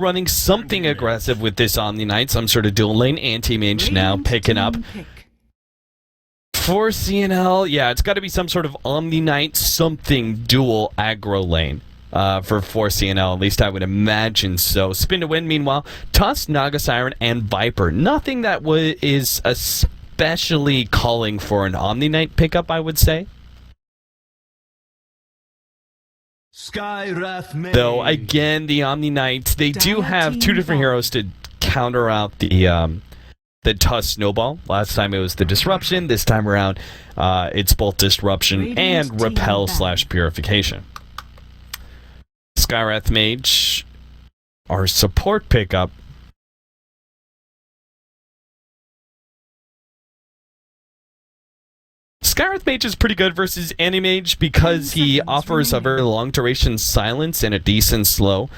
running something aggressive with this Omni Knight, some sort of dual lane anti-mage now picking up. 4C&L, yeah, it's got to be some sort of Omni Knight something dual aggro lane for 4C&L, at least I would imagine so. Spin to win, meanwhile, Tusk, Naga Siren, and Viper. Nothing that is especially calling for an Omni Knight pickup, I would say. Though, again, the Omni Knights, they do have two different heroes to counter out the Tusk Snowball. Last time it was the Disruption. This time around, it's both Disruption and Repel/Purification. Skywrath Mage, our support pickup. Skywrath Mage is pretty good versus Anti-Mage because he offers a very long duration silence and a decent slow.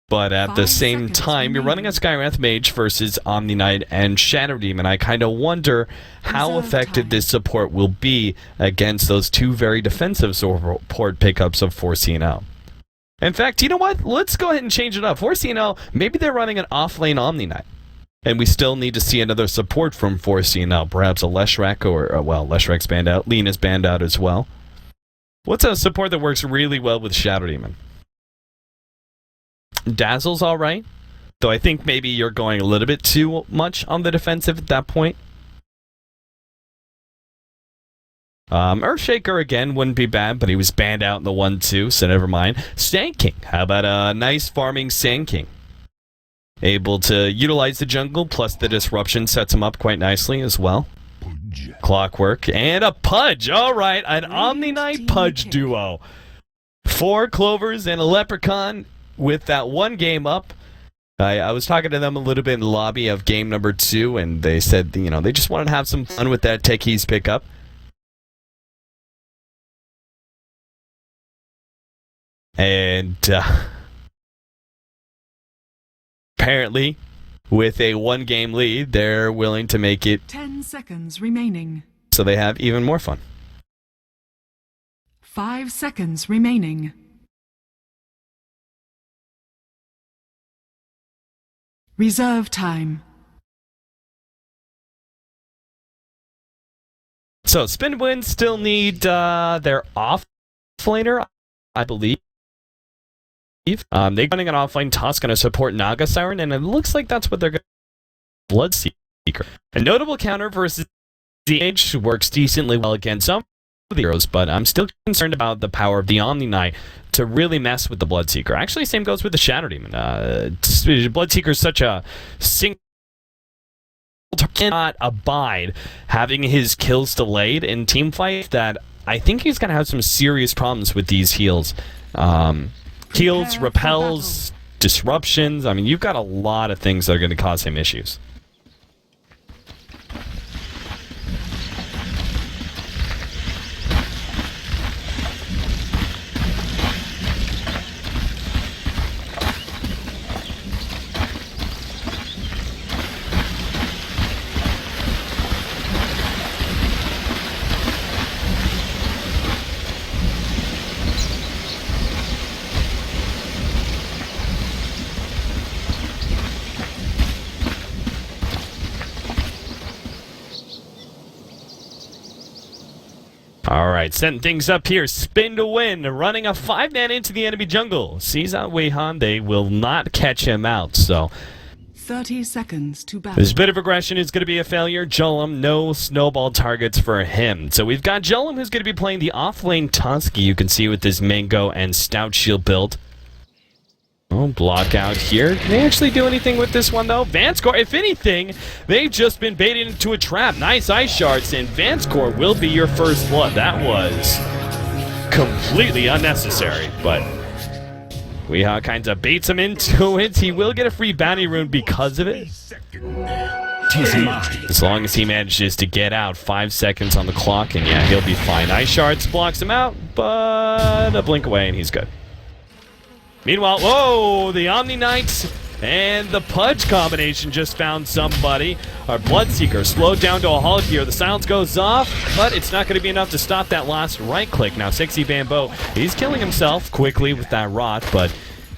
But at the same time, you're running a Skywrath Mage versus Omni Knight and Shadow Demon. I kind of wonder how effective this support will be against those two very defensive support pickups of 4C&L. In fact, you know what? Let's go ahead and change it up. 4C&L, maybe they're running an off-lane Omni Knight. And we still need to see another support from 4C&L. Perhaps a Leshrac or, well, Leshrac's banned out. Lena's banned out as well. What's a support that works really well with Shadow Demon? Dazzle's alright. Though I think maybe you're going a little bit too much on the defensive at that point. Earthshaker, again, wouldn't be bad, but he was banned out in the 1-2, so never mind. Sand King. How about a nice farming Sand King? Able to utilize the jungle, plus the disruption sets him up quite nicely as well. Clockwork, and a Pudge! Alright, an Omni Knight Pudge duo. 4 Clovers and a Leprechaun with that one game up. I was talking to them a little bit in the lobby of game number 2, and they said, you know, they just wanted to have some fun with that Techies pickup. And apparently, with a 1-game lead, they're willing to make it 10 seconds remaining. So they have even more fun. 5 seconds remaining. Reserve time. So Spin Win still need their off-laner, I believe. They're running an offline Tusk, going to support Naga Siren, and it looks like that's what they're going to do. Bloodseeker. A notable counter versus DH works decently well against some of the heroes, but I'm still concerned about the power of the Omni Knight to really mess with the Bloodseeker. Actually, same goes with the Shadow Demon. Bloodseeker is such a single cannot abide having his kills delayed in teamfight that I think he's going to have some serious problems with these heals. Heals, repels, disruptions. I mean, you've got a lot of things that are going to cause him issues. Alright, setting things up here. Spin to win. Running a 5-man into the enemy jungle. Sees out Weihan. They will not catch him out, so 30 seconds to battle. this bit of aggression is going to be a failure. Jolum, no snowball targets for him. So we've got Jolum who's going to be playing the off-lane Tusk. You can see with this Mango and Stout Shield build. Oh, block out here. Can they actually do anything with this one, though? Vanscore, if anything, they've just been baited into a trap. Nice ice shards, and Vanscore will be your first blood. That was completely unnecessary, but Weehaw kind of baits him into it. He will get a free bounty rune because of it. As long as he manages to get out, 5 seconds on the clock, and yeah, he'll be fine. Ice shards blocks him out, but a blink away, and he's good. Meanwhile, whoa, the Omni Knights and the Pudge combination just found somebody. Our Bloodseeker slowed down to a halt here. The silence goes off, but it's not going to be enough to stop that last right click. Now, 60 Bamboo, he's killing himself quickly with that rot, but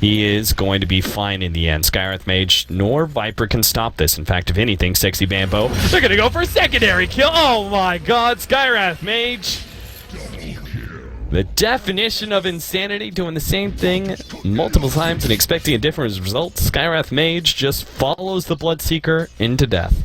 he is going to be fine in the end. Skywrath Mage nor Viper can stop this. In fact, if anything, Sexy Bambo, they're going to go for a secondary kill. Oh my god, Skywrath Mage. The definition of insanity, doing the same thing multiple times and expecting a different result. Skywrath Mage just follows the Bloodseeker into death.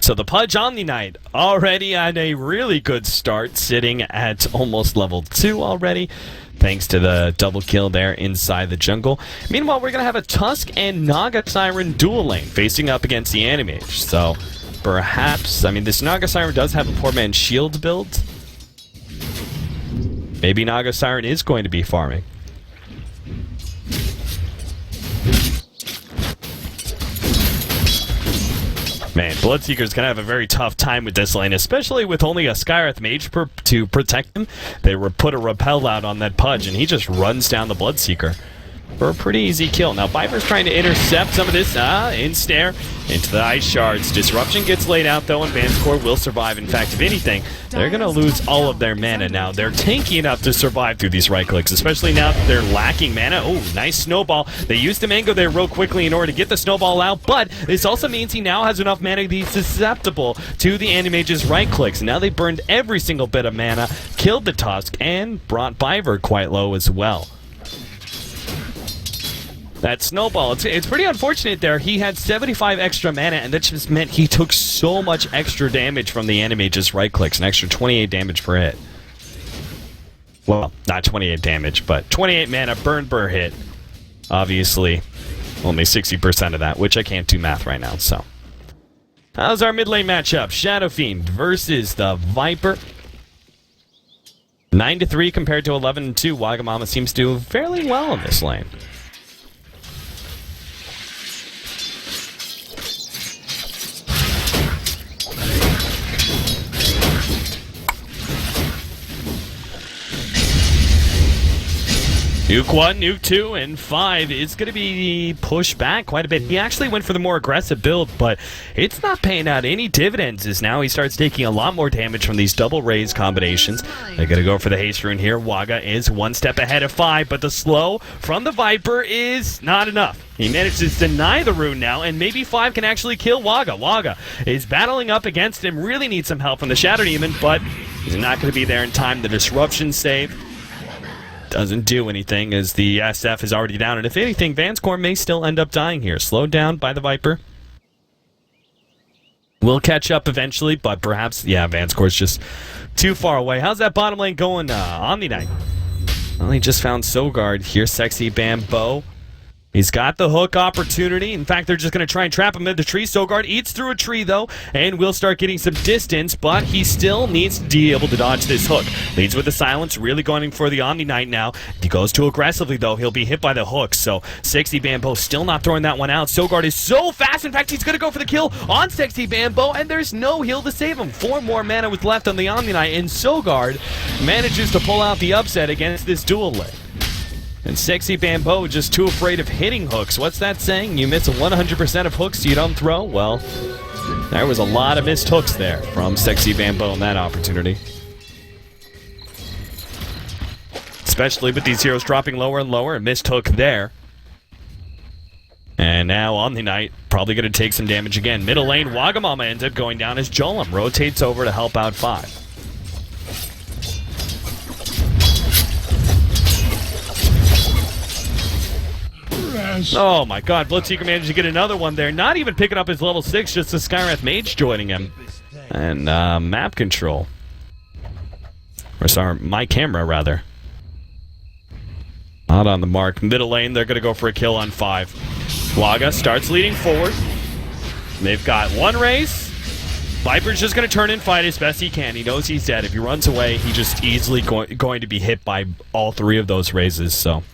So the Pudge Omni Knight already on a really good start, sitting at almost level 2 already, thanks to the double kill there inside the jungle. Meanwhile, we're going to have a Tusk and Naga Siren dual lane facing up against the Animage. So perhaps, I mean, this Naga Siren does have a poor man's shield build. Maybe Naga Siren is going to be farming. Man, Bloodseeker's going to have a very tough time with this lane, especially with only a Skywrath Mage to protect him. They put a repel out on that Pudge, and he just runs down the Bloodseeker for a pretty easy kill. Now, Viper's trying to intercept some of this. In-snare into the Ice Shards. Disruption gets laid out, though, and Vanscore will survive. In fact, if anything, they're going to lose all of their mana now. They're tanky enough to survive through these right-clicks, especially now that they're lacking mana. Oh, nice snowball. They used the mango there real quickly in order to get the snowball out, but this also means he now has enough mana to be susceptible to the Animage's right-clicks. Now they burned every single bit of mana, killed the Tusk, and brought Viper quite low as well. That snowball, it's pretty unfortunate there. He had 75 extra mana, and that just meant he took so much extra damage from the Animage's right clicks, an extra 28 damage per hit. Well, not 28 damage, but 28 mana burn hit. Obviously, only 60% of that, which I can't do math right now, so. How's our mid lane matchup? Shadow Fiend versus the Viper. 9-3 compared to 11-2. Wagamama seems to do fairly well in this lane. Nuke 1, Nuke 2, and 5 is going to be pushed back quite a bit. He actually went for the more aggressive build, but it's not paying out any dividends as now he starts taking a lot more damage from these double raise combinations. They're going to go for the haste rune here. Waga is one step ahead of 5, but the slow from the Viper is not enough. He manages to deny the rune now, and maybe 5 can actually kill Waga. Waga is battling up against him, really needs some help from the Shadow Demon, but he's not going to be there in time. The disruption save doesn't do anything as the SF is already down, and if anything, Vanscore may still end up dying here. Slowed down by the Viper. Will catch up eventually, but perhaps, yeah, Vanscore's just too far away. How's that bottom lane going, Omni Knight? Well, he just found Sogard. Here's Sexy Bambo. He's got the hook opportunity. In fact, they're just going to try and trap him in the tree. Sogard eats through a tree, though, and will start getting some distance, but he still needs to be able to dodge this hook. Leads with the silence, really going for the Omni Knight now. If he goes too aggressively, though, he'll be hit by the hook, so Sexy Bambo still not throwing that one out. Sogard is so fast. In fact, he's going to go for the kill on Sexy Bambo, and there's no heal to save him. 4 more mana was left on the Omni Knight, and Sogard manages to pull out the upset against this dual lane. And Sexy Bambo just too afraid of hitting hooks. What's that saying? You miss 100% of hooks you don't throw? Well, there was a lot of missed hooks there from Sexy Bambo in that opportunity. Especially with these heroes dropping lower and lower. A missed hook there. And now Omni Knight probably going to take some damage again. Middle lane, Wagamama ends up going down as Jolem rotates over to help out 5. Oh my god, Bloodseeker managed to get another one there. Not even picking up his level 6, just the Skywrath Mage joining him. And map control. Or sorry, my camera rather. Not on the mark. Middle lane, they're going to go for a kill on 5. Waga starts leading forward. They've got one race. Viper's just going to turn and fight as best he can. He knows he's dead. If he runs away, he's just easily going to be hit by all 3 of those raises, so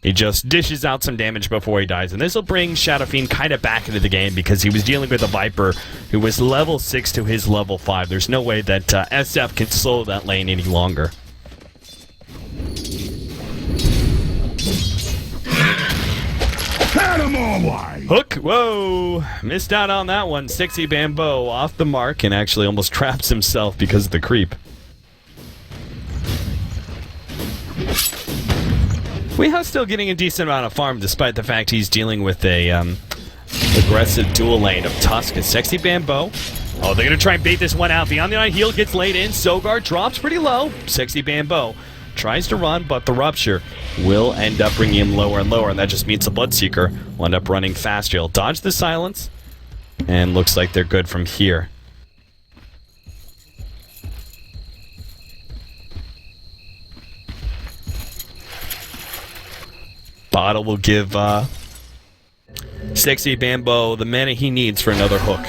he just dishes out some damage before he dies. And this will bring Shadow Fiend kind of back into the game because he was dealing with a Viper who was level 6 to his level 5. There's no way that SF can slow that lane any longer. Hook! Whoa! Missed out on that one. Sexy Bambo off the mark and actually almost traps himself because of the creep. Weeha's still getting a decent amount of farm despite the fact he's dealing with a aggressive dual lane of Tusk and Sexy Bamboo. Oh, they're going to try and bait this one out. Beyond the Night heal gets laid in. Sogar drops pretty low. Sexy Bamboo tries to run, but the Rupture will end up bringing him lower and lower, and that just means the Bloodseeker will end up running faster. He'll dodge the silence, and looks like they're good from here. Bottle will give Sexy Bamboo the mana he needs for another hook.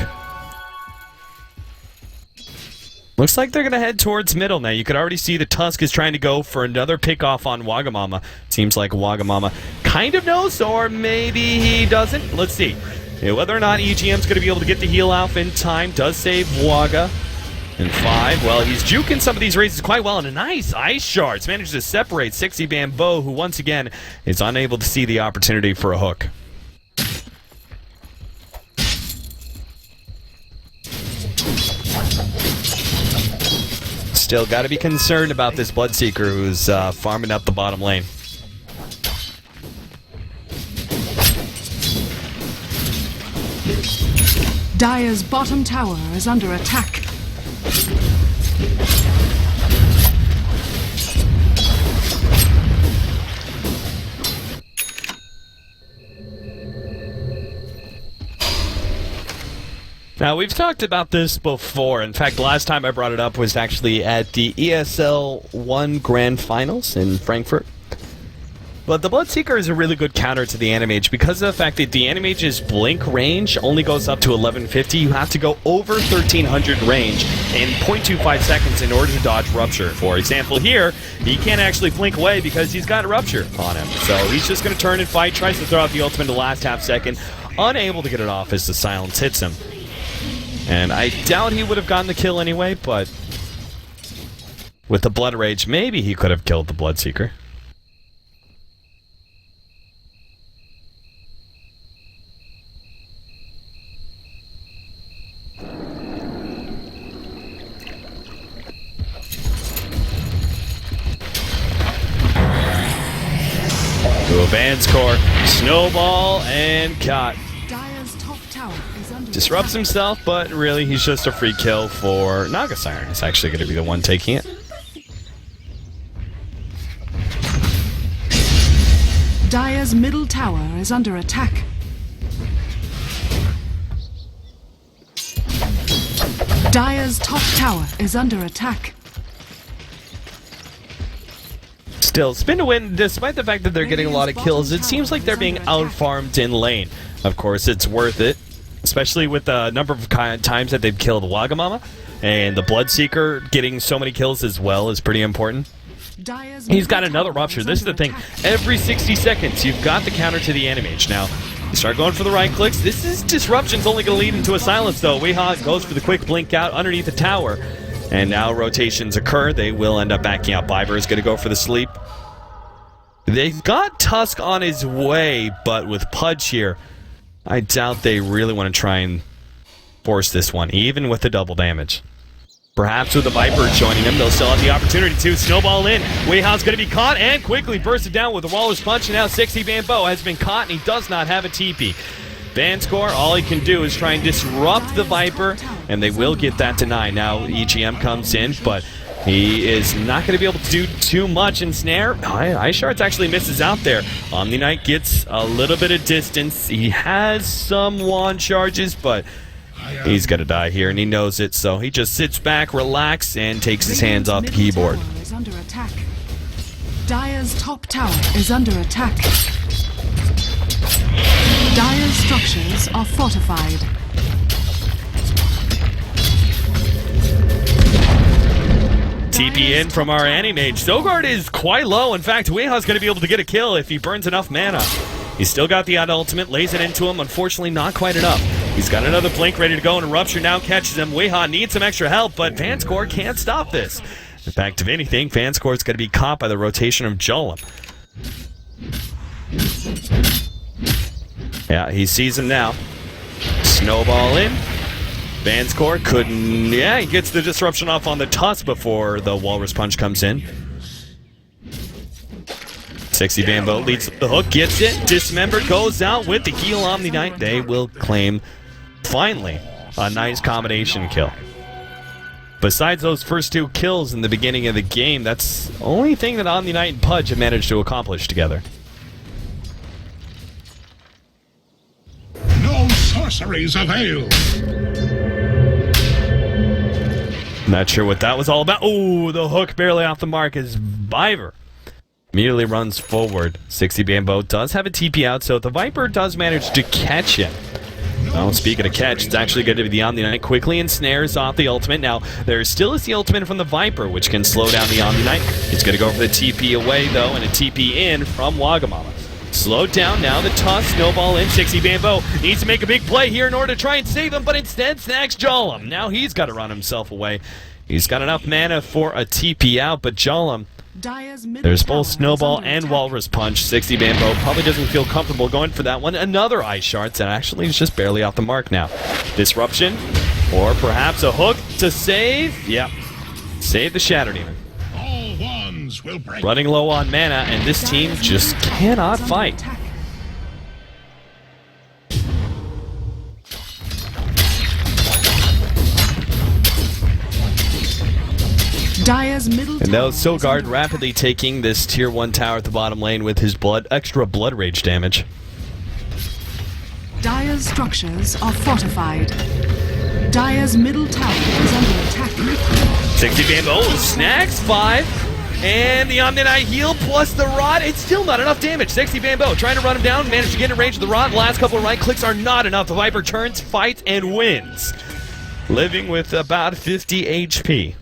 Looks like they're going to head towards middle now. You could already see the Tusk is trying to go for another pickoff on Wagamama. Seems like Wagamama kind of knows, or maybe he doesn't. Let's see. Whether or not EGM's going to be able to get the heal off in time does save Waga. And 5, well, he's juking some of these raises quite well, and a nice Ice Shards manages to separate Sexy Bamboo, who once again is unable to see the opportunity for a hook. Still got to be concerned about this Bloodseeker who's farming up the bottom lane. Dire's bottom tower is under attack. Now, we've talked about this before. In fact, last time I brought it up was actually at the ESL 1 Grand Finals in Frankfurt. But the Bloodseeker is a really good counter to the Animage because of the fact that the Animage's blink range only goes up to 1150. You have to go over 1300 range in 0.25 seconds in order to dodge Rupture. For example, here, he can't actually blink away because he's got Rupture on him. So he's just going to turn and fight, tries to throw out the ultimate in the last half second, unable to get it off as the silence hits him. And I doubt he would have gotten the kill anyway, but with the Blood Rage, maybe he could have killed the Bloodseeker. To a Van's Core, Snowball, and Caught. Dire's top tower is under Disrupts himself, but really he's just a free kill for Naga Siren. He's actually going to be the one taking it. Dire's middle tower is under attack. Dire's top tower is under attack. Still, Spin to Win, despite the fact that they're getting a lot of kills, it seems like they're being out-farmed in lane. Of course, it's worth it, especially with the number of times that they've killed Wagamama, and the Bloodseeker getting so many kills as well is pretty important. He's got another Rupture. This is the thing. Every 60 seconds, you've got the counter to the Animage. Now, you start going for the right clicks. This is Disruption's only going to lead into a silence, though. Weeha goes for the quick blink out underneath the tower. And now rotations occur. They will end up backing out. Biber is going to go for the sleep. They've got Tusk on his way, but with Pudge here, I doubt they really want to try and force this one, even with the double damage. Perhaps with the Viper joining them, they'll still have the opportunity to snowball in. Weeha's going to be caught and quickly bursted down with the Walrus Punch, and now Sexy Bamboo has been caught, and he does not have a TP. Vanscore, all he can do is try and disrupt the Viper, and they will get that to 9. Now EGM comes in, but he is not going to be able to do too much in Snare. Ice Shards actually misses out there. Omni Knight gets a little bit of distance. He has some wand charges, but he's going to die here, and he knows it, so he just sits back, relaxes, and takes his hands off the keyboard. Is under attack. Dire's top tower is under attack. Dire's structures are fortified. TP in from our Animage. Sogard is quite low. In fact, Weeha's going to be able to get a kill if he burns enough mana. He's still got the odd ultimate, lays it into him. Unfortunately, not quite enough. He's got another blink ready to go, and Rupture now catches him. Weeha needs some extra help, but Vanscore can't stop this. In fact, if anything, Vanscore is going to be caught by the rotation of Jolum. Yeah, he sees him now. Snowball in. Vanscore couldn't... Yeah, he gets the disruption off on the Tusk before the Walrus Punch comes in. Sexy Bambo leads the hook, gets it. Dismembered goes out with the heal Omni Knight. They will claim, finally, a nice combination kill. Besides those first 2 kills in the beginning of the game, that's the only thing that Omni Knight and Pudge have managed to accomplish together. No sorceries avail. Not sure what that was all about. Oh, the hook barely off the mark as Viper immediately runs forward. 60 Bambo does have a TP out, so the Viper does manage to catch him. Well, speaking of catch, it's actually going to be the Omni Knight quickly ensnares off the ultimate. Now, there still is the ultimate from the Viper, which can slow down the Omni Knight. It's going to go for the TP away, though, and a TP in from Wagamama. Slowed down now, the toss, snowball in. 60 Bambo needs to make a big play here in order to try and save him, but instead snags Jollum. Now he's got to run himself away. He's got enough mana for a TP out, but Jollum, there's both Snowball and Walrus Punch. 60 Bambo probably doesn't feel comfortable going for that one. Another Ice Shards, and actually is just barely off the mark now. Disruption, or perhaps a hook to save. Yep, save the Shatter Demon. All wands will break. Running low on mana, and this team just cannot fight. Dire's middle And now tower Sogard is under rapidly taking this tier 1 tower at the bottom lane with his extra blood rage damage. attack. Dire's structures are fortified. Dire's middle tower is under attack. 60 Bambo snags 5, and the Omni Knight heal plus the rod. It's still not enough damage. 60 Bambo trying to run him down, managed to get in range of the rod. The last couple of right clicks are not enough. The Viper turns, fights, and wins, living with about 50 HP.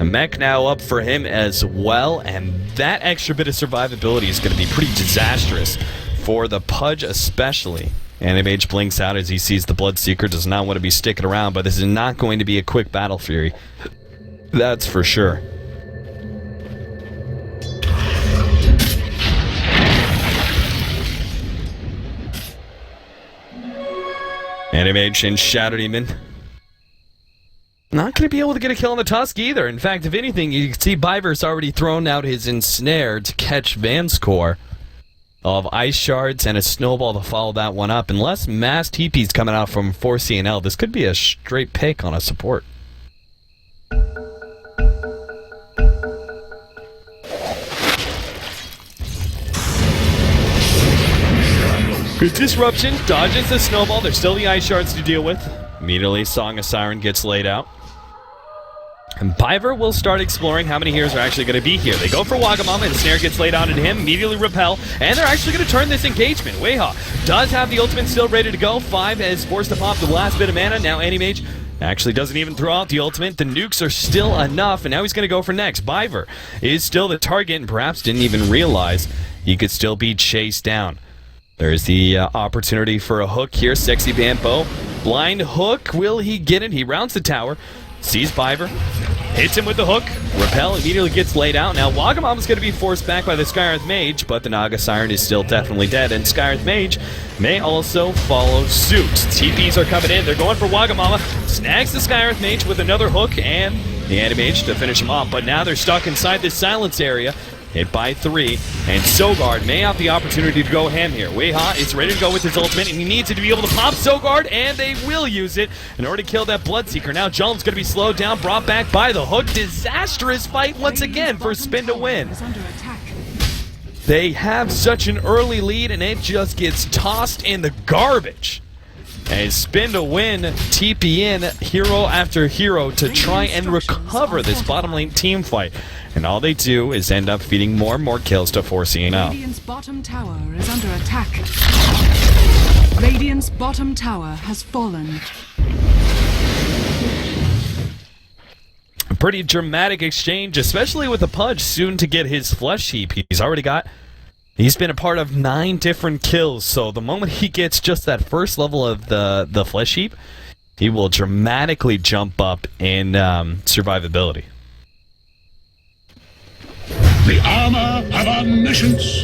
A mech now up for him as well, and that extra bit of survivability is going to be pretty disastrous for the Pudge especially. Animage blinks out as he sees the Bloodseeker, does not want to be sticking around, but this is not going to be a quick battle, Fury. That's for sure. Animage and Shadow Demon not going to be able to get a kill on the Tusk either. In fact, if anything, you can see Biver's already thrown out his Ensnare to catch Van's core of Ice Shards and a Snowball to follow that one up. Unless mass TP's coming out from 4C&L, this could be a straight pick on a support. Good disruption, dodges the Snowball. There's still the Ice Shards to deal with. Immediately, Song of Siren gets laid out. And Biver will start exploring how many heroes are actually going to be here. They go for Wagamama, and Snare gets laid out into him, immediately repel, and they're actually going to turn this engagement. Weha does have the ultimate still ready to go. 5 is forced to pop the last bit of mana. Now Animage actually doesn't even throw out the ultimate. The nukes are still enough, and now he's going to go for next. Biver is still the target, and perhaps didn't even realize he could still be chased down. There's the opportunity for a hook here. Sexy Bambo. Blind hook. Will he get it? He rounds the tower. Sees Biver. Hits him with the hook. Repel immediately gets laid out. Now Wagamama's going to be forced back by the Skyreth Mage, but the Naga Siren is still definitely dead, and Skyreth Mage may also follow suit. TPs are coming in. They're going for Wagamama. Snags the Skyreth Mage with another hook and the Animage to finish him off, but now they're stuck inside this silence area. Hit by 3, and Sogard may have the opportunity to go ham here. Weha is ready to go with his ultimate, and he needs it to be able to pop Sogard, and they will use it in order to kill that Bloodseeker. Now Jollum's going to be slowed down, brought back by the hook. Disastrous fight once again for Spin to win. They have such an early lead, and it just gets tossed in the garbage. As Spin to win, TP in hero after hero to try and recover this bottom lane team fight. And all they do is end up feeding more and more kills to 4C&L. Radiant's bottom tower is under attack. Radiant's bottom tower has fallen. A pretty dramatic exchange, especially with the Pudge soon to get his flesh heap. He's been a part of 9 different kills, so the moment he gets just that first level of the flesh heap, he will dramatically jump up in survivability. The armor of omniscience.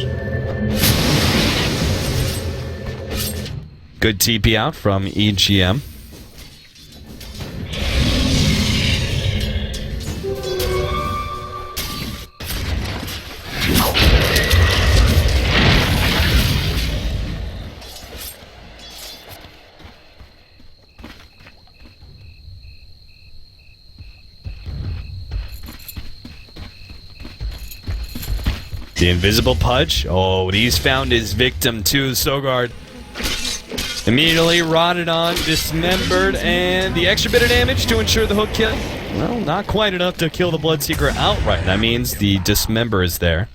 Good TP out from EGM. The invisible Pudge. Oh, he's found his victim too, Sogard. Immediately rotted on, dismembered, and the extra bit of damage to ensure the hook kill. Well, not quite enough to kill the Bloodseeker outright. That means the dismember is there.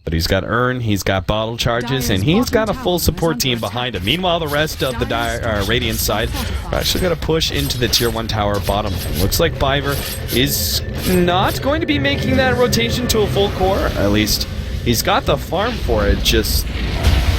But he's got Urn, he's got bottle charges, and he's got a full support team behind him. Meanwhile, the rest of the Radiant side are actually going to push into the Tier 1 tower bottom lane. Looks like Biver is not going to be making that rotation to a full core. At least he's got the farm for it, just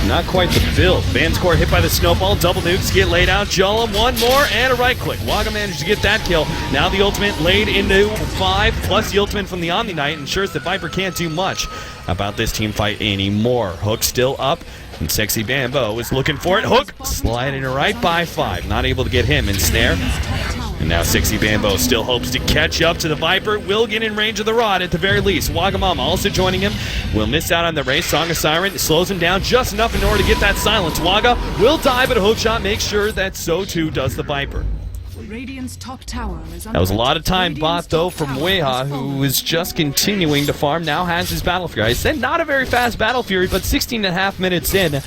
not quite the build. Van's core hit by the snowball, double nukes get laid out. Jullum, one more, and a right click. Waga managed to get that kill. Now the ultimate laid into 5, plus the ultimate from the Omni Knight ensures that Viper can't do much about this team fight anymore. Hook still up, and Sexy Bambo is looking for it. Hook sliding right by 5, not able to get him in snare. And now Sexy Bambo still hopes to catch up to the Viper. Will get in range of the rod at the very least. Wagamama also joining him. Will miss out on the race. Song of Siren slows him down just enough in order to get that silence. Waga will die, but a hook shot makes sure that so too does the Viper. Radiant's top tower is That was a lot of time bought, though, from Weha, who is just continuing to farm. Now has his Battle Fury. I said not a very fast Battle Fury, but 16.5 minutes in.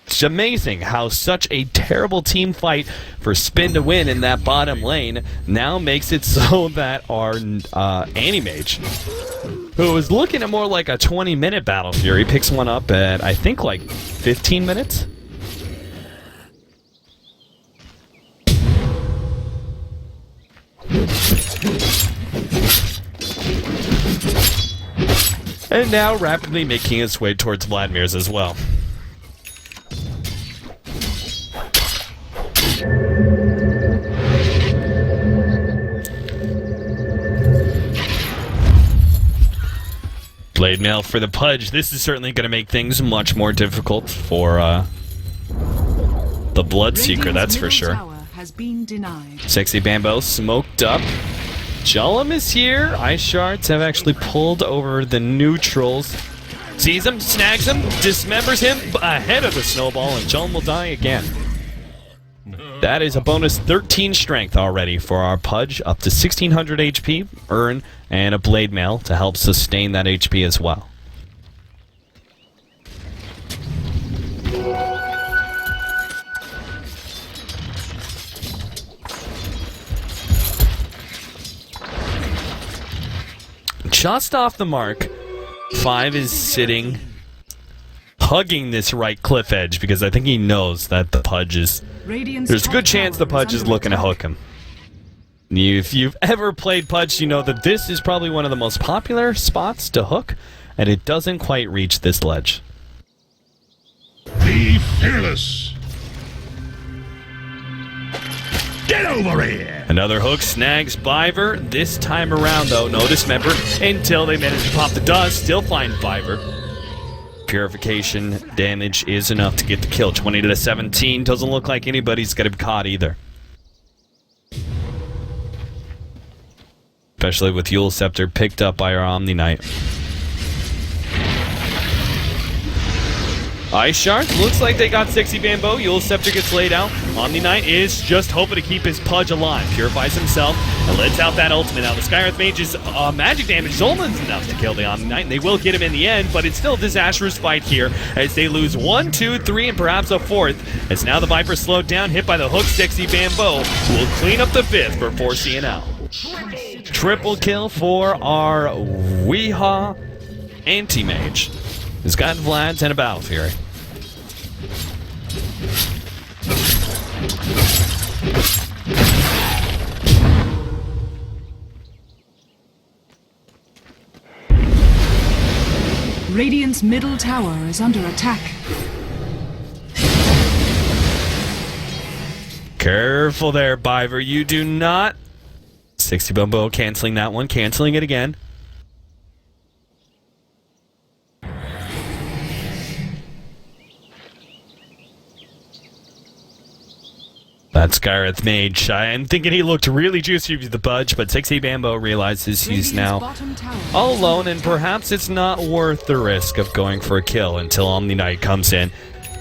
It's amazing how such a terrible team fight for Spin to win in that bottom lane now makes it so that our Animage, who was looking at more like a 20-minute Battle Fury, picks one up at, I think, like 15 minutes? And now rapidly making its way towards Vladimir's as well. Blade Mail for the Pudge. This is certainly going to make things much more difficult for the Bloodseeker, that's for sure. Sexy Bambo smoked up. Jullum is here. Ice Shards have actually pulled over the neutrals. Sees him, snags him, dismembers him ahead of the snowball, and Jullum will die again. That is a bonus 13 strength already for our Pudge, up to 1600 HP, Urn, and a Blade Mail to help sustain that HP as well. Just off the mark, 5 is sitting, hugging this right cliff edge because I think he knows that the Pudge is... There's a good chance the Pudge is looking to hook him. If you've ever played Pudge, you know that this is probably one of the most popular spots to hook, and it doesn't quite reach this ledge. Be fearless. Get over here! Another hook snags Biver. This time around, though, no dismember until they manage to pop the dust. Still find Biver. Purification damage is enough to get the kill. 20-17. Doesn't look like anybody's going to be caught either. Especially with Yule Scepter picked up by our Omni Knight. Ice Shards, looks like they got Sexy Bambo. Yule Scepter gets laid out. Omni Knight is just hoping to keep his Pudge alive. Purifies himself and lets out that ultimate. Now the Skywrath Mage's magic damage is almost enough to kill the Omni Knight, and they will get him in the end, but it's still a disastrous fight here as they lose 1, 2, 3, and perhaps a 4th. As now the Viper slowed down, hit by the hook. Sexy Bambo will clean up the 5th for 4C&L. Triple kill for our Weha Anti-Mage. He's got Vlad's and a Battle Fury. Radiant's middle tower is under attack. Careful there, Biver. You do not... 60 Bumbo canceling that one, canceling it again. That Skywrath Mage. I'm thinking he looked really juicy with the Pudge, but 60 Bambo realizes he's now all alone, and perhaps it's not worth the risk of going for a kill until Omni Knight comes in.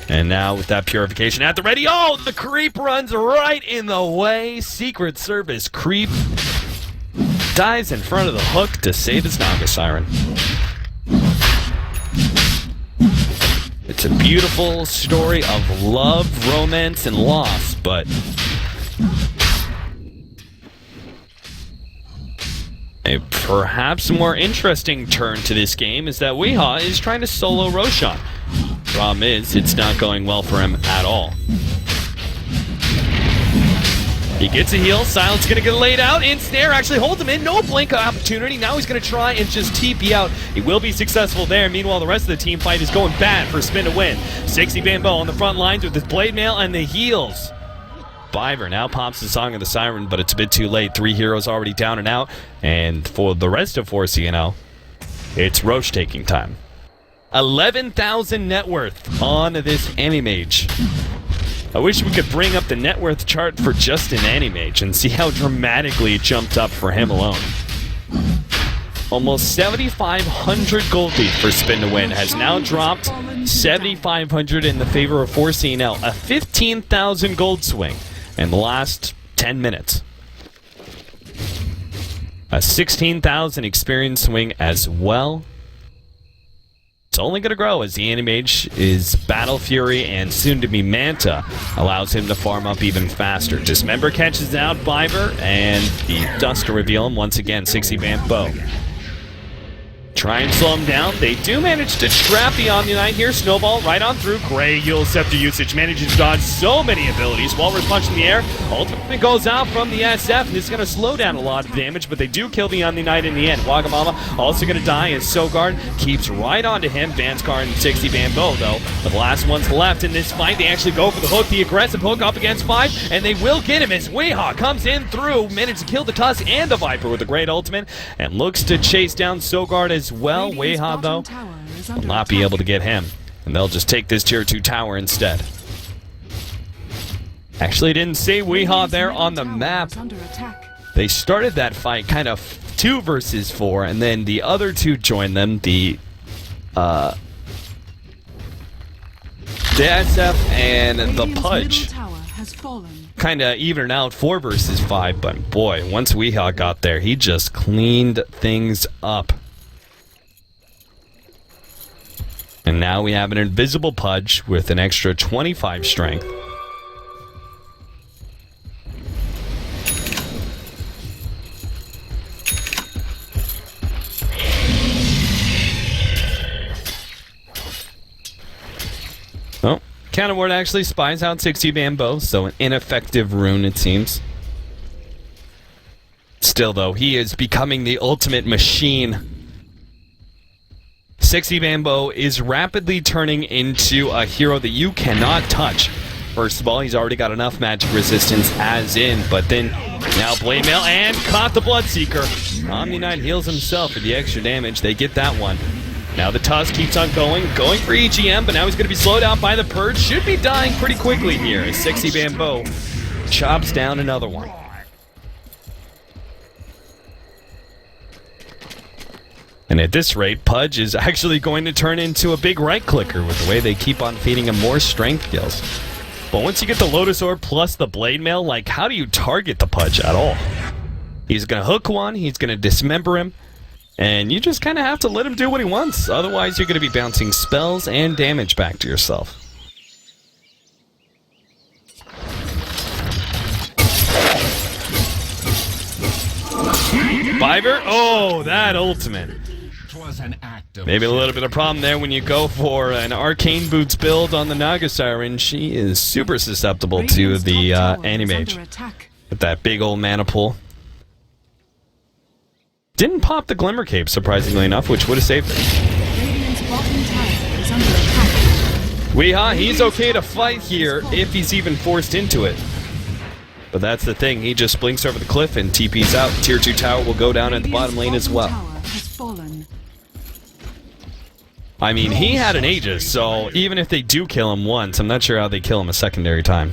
And now with that Purification at the ready, oh, the creep runs right in the way. Secret Service creep dives in front of the hook to save his Naga Siren. It's a beautiful story of love, romance, and loss, but a perhaps more interesting turn to this game is that Weehaw is trying to solo Roshan. Problem is, it's not going well for him at all. He gets a heal. Silence gonna get laid out. Ensnare actually holds him in. No blink opportunity. Now he's gonna try and just TP out. He will be successful there. Meanwhile, the rest of the team fight is going bad for Spin to win. 60 Bambo on the front lines with his blade mail and the heals. Biver now pops the Song of the Siren, but it's a bit too late. 3 heroes already down and out. And for the rest of 4C&L, it's Roche taking time. 11,000 net worth on this Animage. I wish we could bring up the net worth chart for just an Animage and see how dramatically it jumped up for him alone. Almost 7,500 gold lead for Spin to win has now dropped 7,500 in the favor of 4C&L. A 15,000 gold swing in the last 10 minutes. A 16,000 experience swing as well. It's only going to grow as the Animage is Battle Fury and soon to be Manta allows him to farm up even faster. Dismember catches out Biver and the Dust to reveal him once again. 60 Vamp Bow. Try and slow him down. They do manage to trap the Omni-Knight here. Snowball right on through. Grey Yule Scepter usage manages to dodge so many abilities. Walrus Punch in the air. Ultimate goes out from the SF. This is going to slow down a lot of damage, but they do kill the Omni-Knight in the end. Wagamama also going to die as Sogard keeps right onto him. Vanskar and 60 Bambo, though. The last one's left in this fight. They actually go for the hook, the aggressive hook up against 5, and they will get him as Weehaw comes in through. Managed to kill the Tusk and the Viper with a great ultimate, and looks to chase down Sogard as well. Weehaw, though, will not be able to get him, and they'll just take this tier 2 tower instead. Actually, didn't see Weehaw there on the map. They started that fight kind of 2 versus 4, and then the other 2 joined them. The SF and the Pudge kind of evened out 4 versus 5, but boy, once Weehaw got there, he just cleaned things up. And now we have an invisible Pudge with an extra 25 strength. Oh, Counterward actually spies out 60 Bambo, so an ineffective rune it seems. Still though, he is becoming the ultimate machine. 60 Bambo is rapidly turning into a hero that you cannot touch. First of all, he's already got enough magic resistance as in, but then now Blade Mail and caught the Bloodseeker. Omni-Knight heals himself for the extra damage. They get that one. Now the Tusk keeps on going for EGM, but now he's going to be slowed out by the Purge. Should be dying pretty quickly here as 60 Bambo chops down another one. And at this rate, Pudge is actually going to turn into a big right-clicker with the way they keep on feeding him more strength kills. But once you get the Lotus Orb plus the Blade Mail, like, how do you target the Pudge at all? He's going to hook one, he's going to dismember him, and you just kind of have to let him do what he wants. Otherwise, you're going to be bouncing spells and damage back to yourself. Biver? Oh, that ultimate. Maybe a little bit of problem there when you go for an Arcane Boots build on the Naga Siren. She is super susceptible to the Animage with that big old mana pool. Didn't pop the Glimmer Cape, surprisingly enough, which would have saved her. Weehaw, he's okay to fight here if he's even forced into it. But that's the thing, he just blinks over the cliff and TP's out. Tier 2 tower will go down at the bottom lane as well. I mean, he had an Aegis, so even if they do kill him once, I'm not sure how they kill him a secondary time.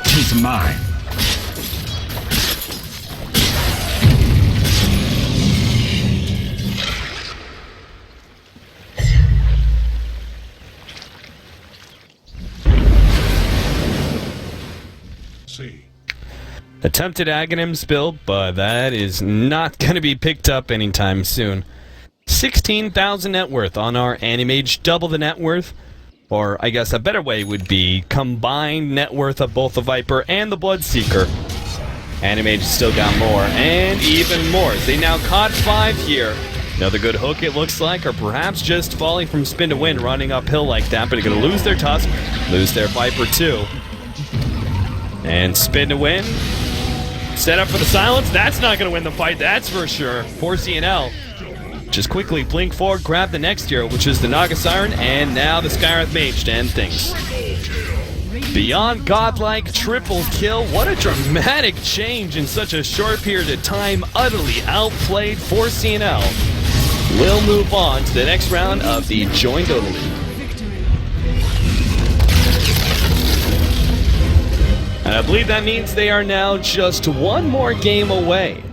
He's mine. see. Attempted Aghanim spill, but that is not going to be picked up anytime soon. 16,000 net worth on our Animage, double the net worth. Or I guess a better way would be combined net worth of both the Viper and the Bloodseeker. Animage still got more, and even more. They now caught 5 here. Another good hook, it looks like, or perhaps just falling from spin to win, running uphill like that, but they're going to lose their Tusk, lose their Viper too. And spin to win. Set up for the silence. That's not going to win the fight, that's for sure. 4C&L. Just quickly blink forward, grab the next hero, which is the Naga Siren, and now the Skywrath Mage to end things. Beyond godlike triple kill. What a dramatic change in such a short period of time. Utterly outplayed 4C&L. We'll move on to the next round of the joinDOTA League. And I believe that means they are now just one more game away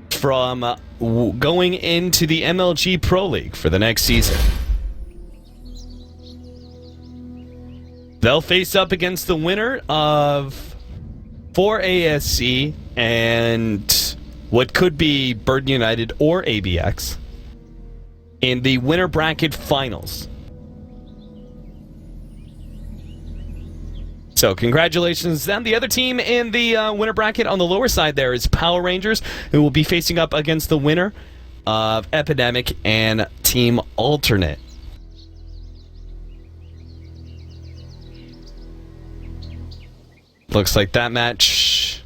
from going into the MLG Pro League for the next season. They'll face up against the winner of 4ASC and what could be Burden United or ABX in the winner bracket finals. So congratulations to them. The other team in the winner bracket on the lower side there is Power Rangers, who will be facing up against the winner of Epidemic and Team Alternate. Looks like that match,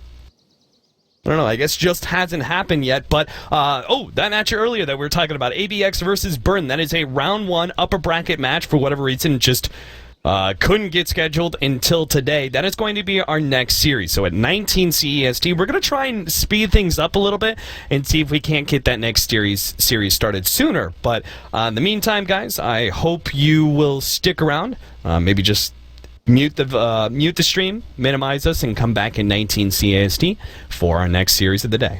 I don't know, I guess just hasn't happened yet, but, that match earlier that we were talking about, ABX versus Burn, that is a round 1 upper bracket match. For whatever reason, just couldn't get scheduled until today. That is going to be our next series. So at 19 CEST, we're going to try and speed things up a little bit and see if we can't get that next series started sooner. But in the meantime, guys, I hope you will stick around. Maybe just mute the stream, minimize us, and come back in 19 CAST for our next series of the day.